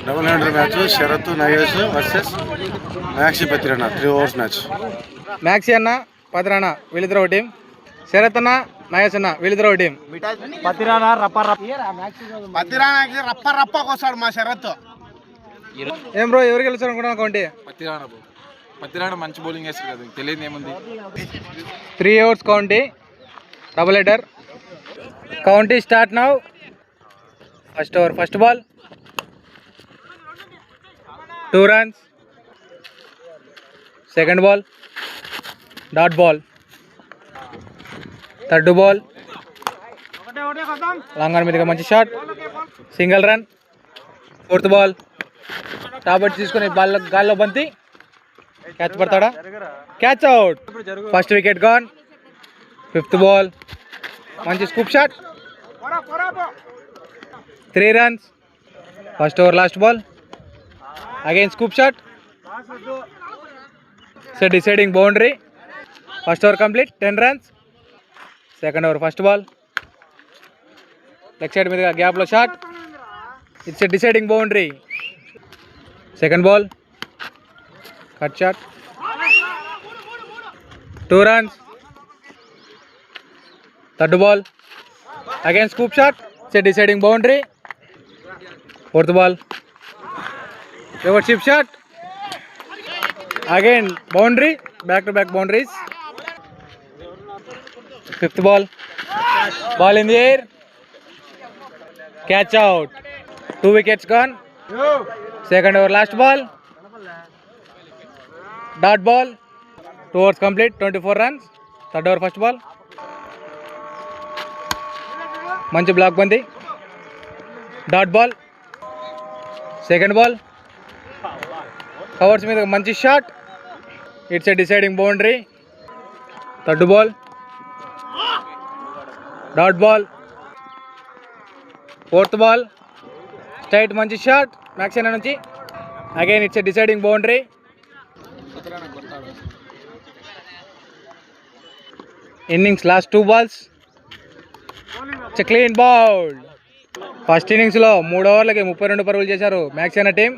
Double header match Sharath Nagesh versus Maxi పత్రినా 3 overs match. Maxi అన్న పత్రాణ వీళ్ళిద్దరు ఒక టీం, శరత్ అన్న నగేష్ అన్న వీళ్ళిద్దరు ఒక టీం. వస్తాడు మా శరత్. ఏం బ్రో ఎవరు గెలుస్తారు అనుకున్నాను కౌంటీ? పత్తిరాణ మంచి బౌలింగ్ వేస్తారు కదా, తెలియదు ఏముంది. 3 overs county, double header. County start now. First over first ball 2 runs. Second ball dot ball. Third ball long on మీదుగా మంచి shot, single run. Fourth ball top edge తీసుకుని బాల్ గాల్లో బంతి, క్యాచ్ పడతాడా? Catch out. First wicket gone. Fifth ball మంచి scoop shot, 3 runs. First over last ball again scoop shot, deciding boundary. First over complete, 10 runs. Second over first ball leg side మీదుగా గ్యాప్లో shot, it's a deciding boundary. Second ball cut shot, 2 runs. Third ball again scoop shot, it's a deciding boundary. Fourth ball reverse ship shot, again boundary, back to back boundaries. Fifth ball ball in the air, catch out. 2 wickets gone. Second over last ball dot ball. 2 overs complete, 24 runs. Third over first ball మంచి black బంతి, dot ball. Second ball covers మీద మంచి shot, it's a deciding boundary. Third ball dot ball. Fourth ball straight మంచి shot మ్యాక్సీనా నుంచి, again it's a deciding boundary. Innings last 2 balls, it's a clean bowled. First ఇన్నింగ్స్లో 3 overలకి 32 పరుగులు చేశారు మ్యాక్సీనా team.